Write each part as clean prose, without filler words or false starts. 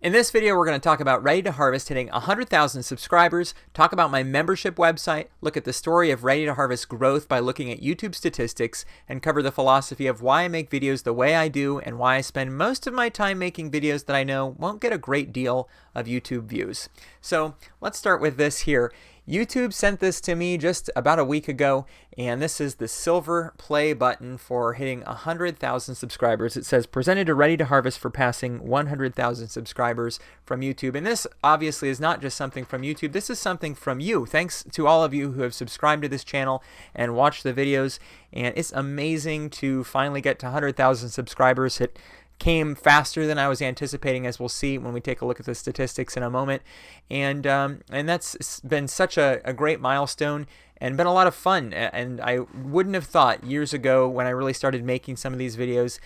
In this video, we're going to talk about Ready to Harvest hitting 100,000 subscribers, talk about my membership website, look at the story of Ready to Harvest growth by looking at YouTube statistics, and cover the philosophy of why I make videos the way I do and why I spend most of my time making videos that I know won't get a great deal of YouTube views. So let's start with this here. YouTube sent this to me just about a week ago, and this is the silver play button for hitting 100,000 subscribers. It says presented to Ready to Harvest for passing 100,000 subscribers from YouTube. And this obviously is not just something from YouTube. This is something from you. Thanks to all of you who have subscribed to this channel and watched the videos. And it's amazing to finally get to 100,000 subscribers. It came faster than I was anticipating, as we'll see when we take a look at the statistics in a moment. And that's been such a great milestone and been a lot of fun. And I wouldn't have thought years ago when I really started making some of these videos,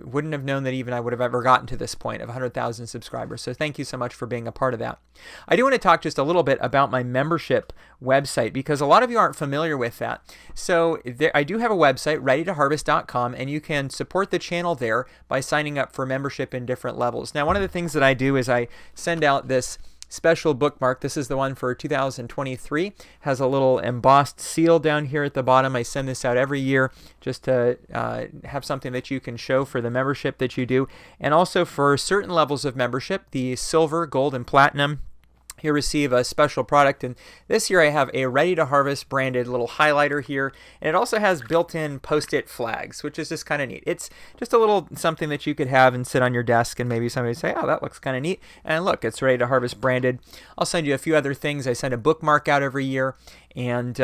wouldn't have known that even I would have ever gotten to this point of 100,000 subscribers. So thank you so much for being a part of that. I do want to talk just a little bit about my membership website because a lot of you aren't familiar with that. So I do have a website, readytoharvest.com, and you can support the channel there by signing up for membership in different levels. Now, one of the things that I do is I send out this special bookmark. This is the one for 2023. Has a little embossed seal down here at the bottom. I send this out every year just to have something that you can show for the membership that you do. And also for certain levels of membership, the silver, gold, and platinum, you receive a special product. And this year I have a Ready to Harvest branded little highlighter here, and it also has built-in post-it flags, which is just kind of neat. It's just a little something that you could have and sit on your desk, and maybe somebody say, oh, that looks kind of neat, and look, it's Ready to Harvest branded. I'll send you a few other things. I send a bookmark out every year. And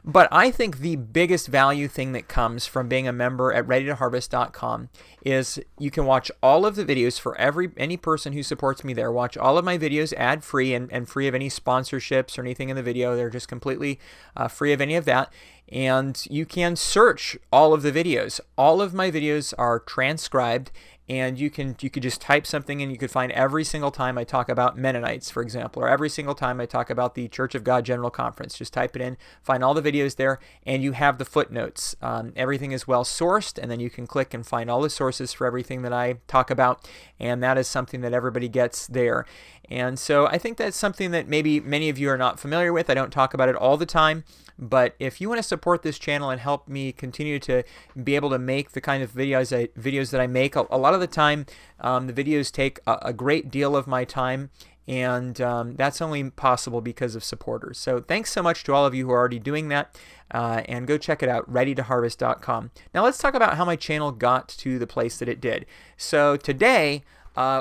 but I think the biggest value thing that comes from being a member at readytoharvest.com is you can watch all of the videos for any person who supports me there. Watch all of my videos ad-free and free of any sponsorships or anything in the video. They're just completely free of any of that. And you can search all of the videos. All of my videos are transcribed, and you could just type something and you could find every single time I talk about Mennonites, for example, or every single time I talk about the Church of God General Conference. Just type it in, find all the videos there, and you have the footnotes. Everything is well sourced, and then you can click and find all the sources for everything that I talk about, and that is something that everybody gets there. And so I think that's something that maybe many of you are not familiar with. I don't talk about it all the time, but if you want to support this channel and help me continue to be able to make the kind of videos that I make, a lot of the time the videos take a great deal of my time, and that's only possible because of supporters. So thanks so much to all of you who are already doing that, and go check it out, readytoharvest.com. Now let's talk about how my channel got to the place that it did. So today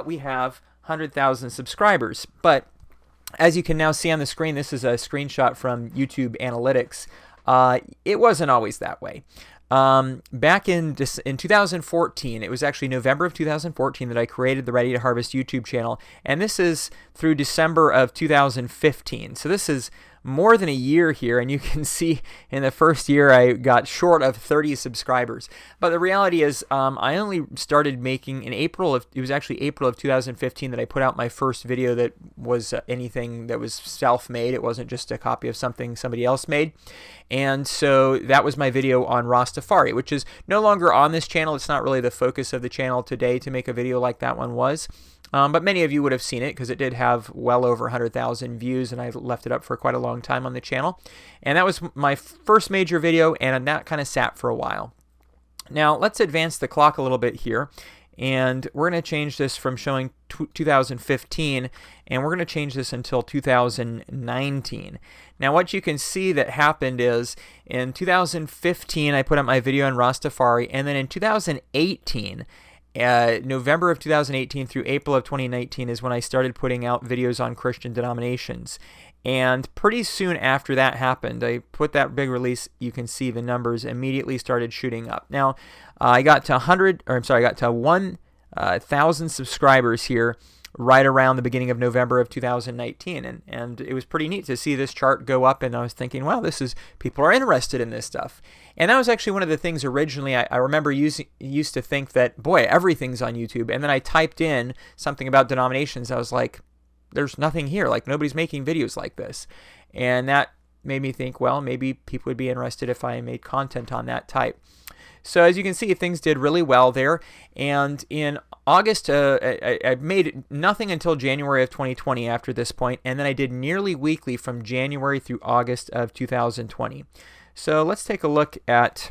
we have 100,000 subscribers, but as you can now see on the screen, this is a screenshot from YouTube Analytics. It wasn't always that way. Back in 2014, it was actually November of 2014 that I created the Ready to Harvest YouTube channel, and this is through December of 2015. So this is more than a year here, and you can see in the first year I got short of 30 subscribers. But the reality is I only started making in April of 2015 that I put out my first video that was anything that was self-made. It wasn't just a copy of something somebody else made. And so that was my video on Rastafari, which is no longer on this channel. It's not really the focus of the channel today to make a video like that one was. But many of you would have seen it because it did have well over 100,000 views, and I left it up for quite a long time on the channel. And that was my first major video, and that kind of sat for a while. Now let's advance the clock a little bit here, and we're going to change this from showing 2015, and we're going to change this until 2019. Now what you can see that happened is in 2015 I put up my video on Rastafari, and then in 2018, November of 2018 through April of 2019 is when I started putting out videos on Christian denominations. And pretty soon after that happened, I put that big release, you can see the numbers immediately started shooting up. Now, I got to 1,000 subscribers here right around the beginning of November of 2019, and it was pretty neat to see this chart go up, and I was thinking, wow, people are interested in this stuff. And that was actually one of the things originally I remember used to think that, boy, everything's on YouTube, and then I typed in something about denominations. I was like, there's nothing here, like nobody's making videos like this. And that made me think, well, maybe people would be interested if I made content on that type. So as you can see, things did really well there. And in August, I made nothing until January of 2020 after this point, and then I did nearly weekly from January through August of 2020. So let's take a look at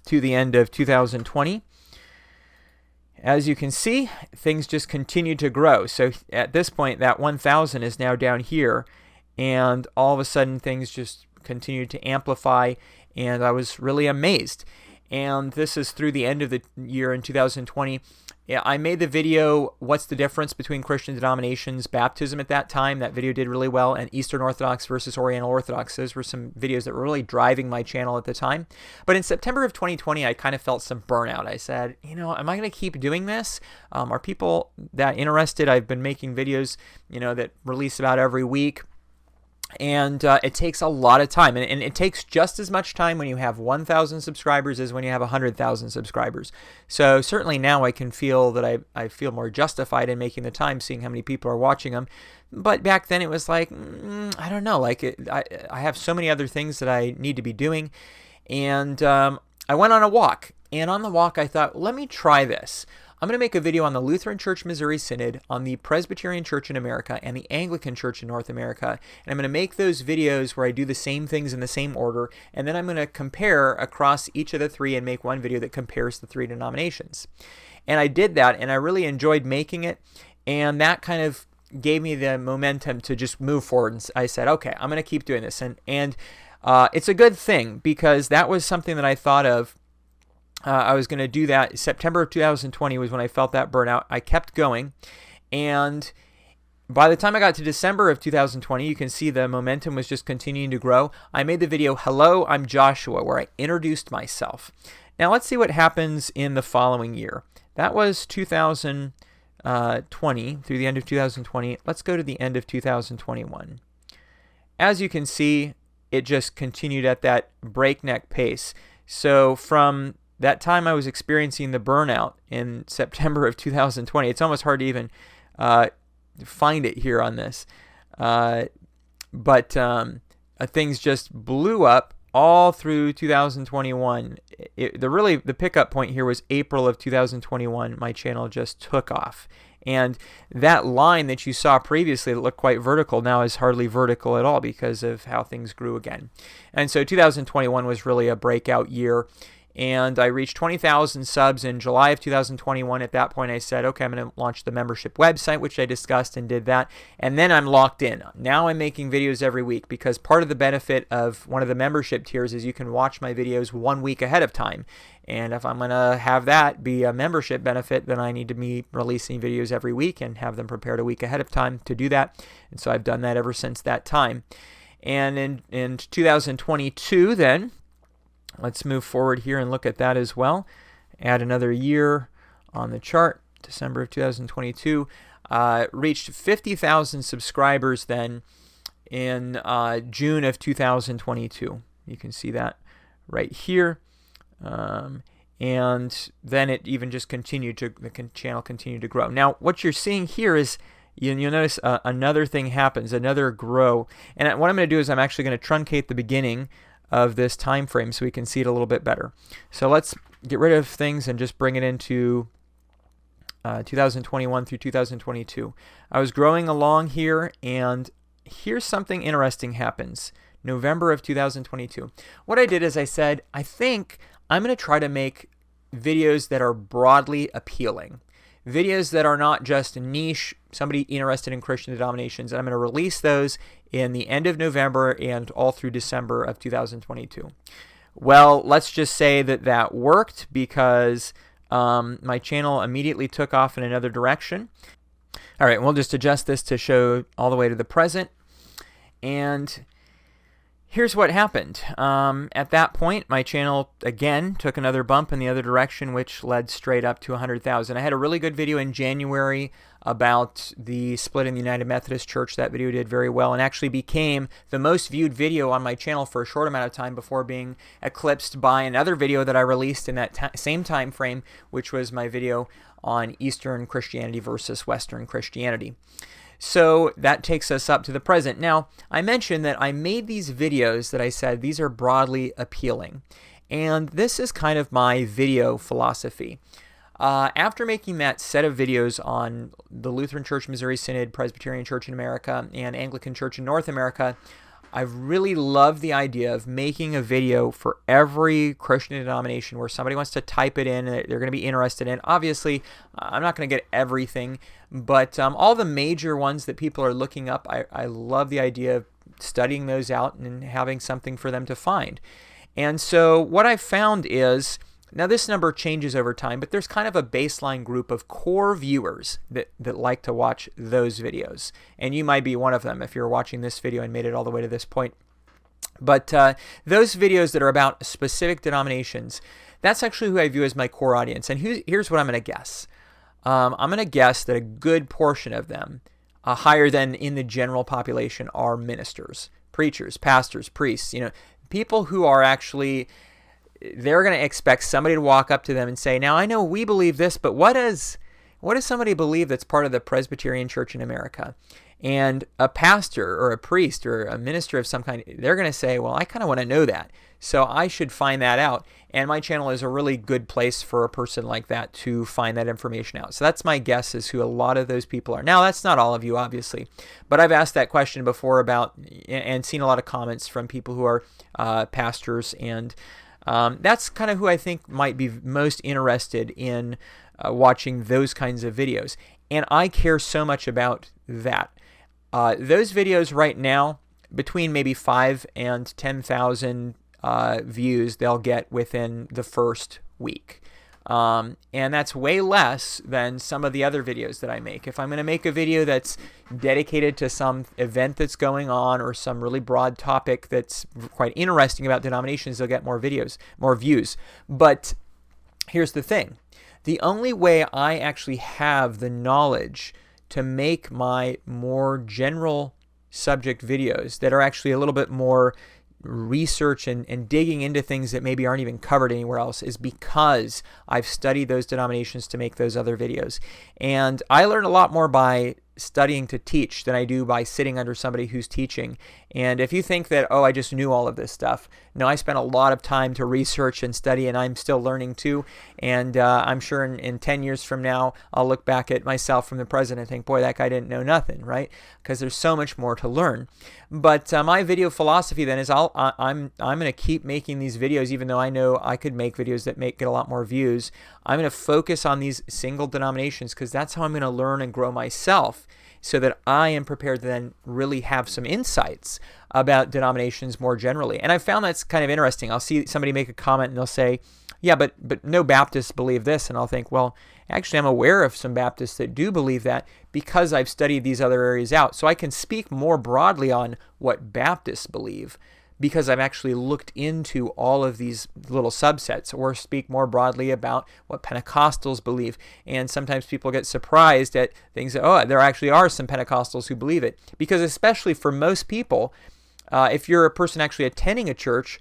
to the end of 2020. As you can see, things just continue to grow. So at this point, that 1,000 is now down here, and all of a sudden things just continued to amplify, and I was really amazed. And this is through the end of the year in 2020. Yeah, I made the video, What's the Difference Between Christian Denominations, Baptism at that time. That video did really well. And Eastern Orthodox versus Oriental Orthodox. Those were some videos that were really driving my channel at the time. But in September of 2020, I kind of felt some burnout. I said, am I going to keep doing this? Are people that interested? I've been making videos, that release about every week. And it takes a lot of time, and it takes just as much time when you have 1,000 subscribers as when you have 100,000 subscribers. So certainly now I can feel that I feel more justified in making the time, seeing how many people are watching them. But back then it was like, I don't know, I have so many other things that I need to be doing. And I went on a walk, and on the walk I thought, let me try this. I'm going to make a video on the Lutheran Church Missouri Synod, on the Presbyterian Church in America, and the Anglican Church in North America. And I'm going to make those videos where I do the same things in the same order, and then I'm going to compare across each of the three and make one video that compares the three denominations. And I did that, and I really enjoyed making it, and that kind of gave me the momentum to just move forward. And I said, okay, I'm going to keep doing this. And it's a good thing, because that was something that I thought of. I was going to do that. September of 2020 was when I felt that burnout. I kept going, and by the time I got to December of 2020, you can see the momentum was just continuing to grow. I made the video, Hello, I'm Joshua, where I introduced myself. Now let's see what happens in the following year. That was 2020, through the end of 2020. Let's go to the end of 2021. As you can see, it just continued at that breakneck pace. So from that time I was experiencing the burnout in September of 2020. It's almost hard to even find it here on this. But things just blew up all through 2021. The pickup point here was April of 2021. My channel just took off. And that line that you saw previously that looked quite vertical now is hardly vertical at all because of how things grew again. And so 2021 was really a breakout year. And I reached 20,000 subs in July of 2021. At that point, I said, okay, I'm going to launch the membership website, which I discussed and did that. And then I'm locked in. Now I'm making videos every week, because part of the benefit of one of the membership tiers is you can watch my videos 1 week ahead of time. And if I'm going to have that be a membership benefit, then I need to be releasing videos every week and have them prepared a week ahead of time to do that. And so I've done that ever since that time. And in 2022 then, let's move forward here and look at that as well. Add another year on the chart. December of 2022. Reached 50,000 subscribers then in June of 2022. You can see that right here. And then it even just continued to, the channel continued to grow. Now, what you're seeing here is, you'll notice another thing happens, another grow. And what I'm going to do is I'm actually going to truncate the beginning of this time frame so we can see it a little bit better. So let's get rid of things and just bring it into 2021 through 2022. I was growing along here, and here's something interesting happens. November of 2022. What I did is I said, I think I'm going to try to make videos that are broadly appealing. Videos that are not just niche, somebody interested in Christian denominations. And I'm going to release those in the end of November and all through December of 2022. Well, let's just say that worked, because my channel immediately took off in another direction. All right, we'll just adjust this to show all the way to the present. And here's what happened. At that point, my channel, again, took another bump in the other direction, which led straight up to 100,000. I had a really good video in January about the split in the United Methodist Church. That video did very well and actually became the most viewed video on my channel for a short amount of time before being eclipsed by another video that I released in that same time frame, which was my video on Eastern Christianity versus Western Christianity. So that takes us up to the present. Now, I mentioned that I made these videos that I said these are broadly appealing. And this is kind of my video philosophy. After making that set of videos on the Lutheran Church Missouri Synod, Presbyterian Church in America, and Anglican Church in North America, I've really loved the idea of making a video for every Christian denomination where somebody wants to type it in and they're going to be interested in. Obviously, I'm not going to get everything, but all the major ones that people are looking up, I love the idea of studying those out and having something for them to find. And so what I've found is, now this number changes over time, but there's kind of a baseline group of core viewers that like to watch those videos. And you might be one of them if you're watching this video and made it all the way to this point. But those videos that are about specific denominations, that's actually who I view as my core audience. And here's what I'm going to guess. I'm going to guess that a good portion of them, higher than in the general population, are ministers, preachers, pastors, priests, people who are actually... they're going to expect somebody to walk up to them and say, now I know we believe this, but what does somebody believe that's part of the Presbyterian Church in America? And a pastor or a priest or a minister of some kind, they're going to say, well, I kind of want to know that, so I should find that out. And my channel is a really good place for a person like that to find that information out. So that's my guess is who a lot of those people are. Now, that's not all of you, obviously, but I've asked that question before about and seen a lot of comments from people who are pastors, and that's kind of who I think might be most interested in watching those kinds of videos. And I care so much about that. Those videos right now, between maybe 5 and 10,000 views they'll get within the first week. And that's way less than some of the other videos that I make. If I'm going to make a video that's dedicated to some event that's going on or some really broad topic that's quite interesting about denominations, they'll get more views. But here's the thing. The only way I actually have the knowledge to make my more general subject videos that are actually a little bit more research and digging into things that maybe aren't even covered anywhere else is because I've studied those denominations to make those other videos. And I learn a lot more by studying to teach than I do by sitting under somebody who's teaching. And if you think that, I just knew all of this stuff, no, I spent a lot of time to research and study, and I'm still learning too. And I'm sure in 10 years from now, I'll look back at myself from the present and think, boy, that guy didn't know nothing, right? Because there's so much more to learn. But my video philosophy then is I'm going to keep making these videos, even though I know I could make videos that get a lot more views. I'm going to focus on these single denominations because that's how I'm going to learn and grow myself, so that I am prepared to then really have some insights about denominations more generally. And I found that's kind of interesting. I'll see somebody make a comment and they'll say, yeah, but no Baptists believe this. And I'll think, well, actually I'm aware of some Baptists that do believe that because I've studied these other areas out. So I can speak more broadly on what Baptists believe because I've actually looked into all of these little subsets, or speak more broadly about what Pentecostals believe. And sometimes people get surprised at things that, there actually are some Pentecostals who believe it. Because especially for most people, if you're a person actually attending a church,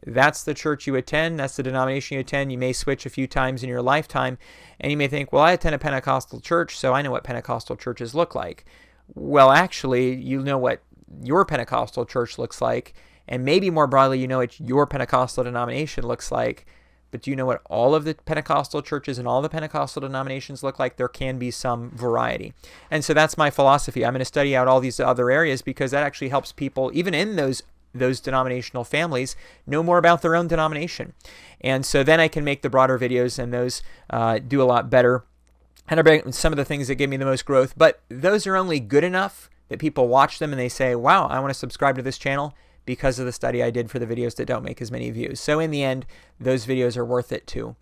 that's the church you attend, that's the denomination you attend. You may switch a few times in your lifetime, and you may think, well, I attend a Pentecostal church, so I know what Pentecostal churches look like. Well, actually, you know what your Pentecostal church looks like, and maybe more broadly, you know what your Pentecostal denomination looks like. But do you know what all of the Pentecostal churches and all the Pentecostal denominations look like? There can be some variety. And so that's my philosophy. I'm going to study out all these other areas because that actually helps people, even in those denominational families, know more about their own denomination. And so then I can make the broader videos, and those do a lot better. And I bring some of the things that give me the most growth. But those are only good enough that people watch them and they say, wow, I want to subscribe to this channel because of the study I did for the videos that don't make as many views. So in the end, those videos are worth it too.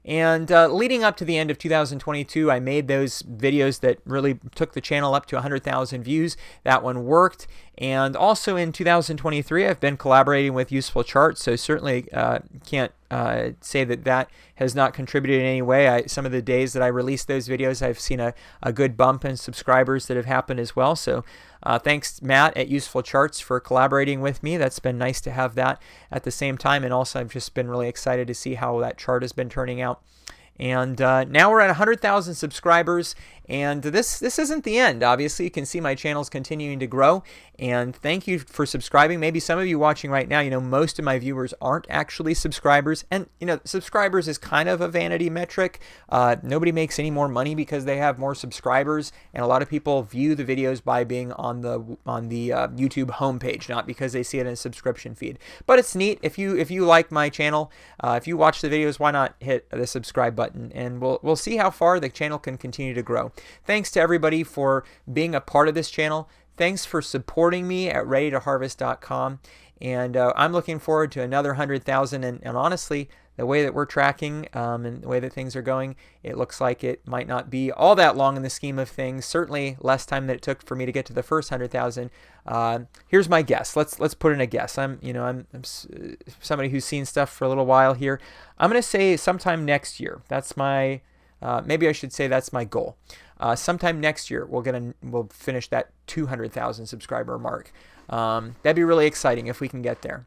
And leading up to the end of 2022, I made those videos that really took the channel up to 100,000 views. That one worked. And also in 2023, I've been collaborating with Useful Charts, so certainly can't say that has not contributed in any way. Some of the days that I released those videos, I've seen a good bump in subscribers that have happened as well. So thanks, Matt at Useful Charts, for collaborating with me. That's been nice to have that at the same time. And also, I've just been really excited to see how that chart has been turning out. And now we're at 100,000 subscribers, and this isn't the end. Obviously, you can see my channel's continuing to grow, and thank you for subscribing. Maybe some of you watching right now, most of my viewers aren't actually subscribers, and subscribers is kind of a vanity metric. Nobody makes any more money because they have more subscribers, and a lot of people view the videos by being on the YouTube homepage, not because they see it in a subscription feed. But it's neat. If you like my channel, if you watch the videos, why not hit the subscribe button, and we'll see how far the channel can continue to grow. Thanks to everybody for being a part of this channel. Thanks for supporting me at readytoharvest.com, and I'm looking forward to another 100,000. And honestly, the way that we're tracking and the way that things are going, it looks like it might not be all that long in the scheme of things. Certainly less time than it took for me to get to the first 100,000. Here's my guess. Let's put in a guess. I'm somebody who's seen stuff for a little while here. I'm going to say sometime next year. That's my maybe I should say that's my goal. Sometime next year we'll finish that 200,000 subscriber mark. That'd be really exciting if we can get there.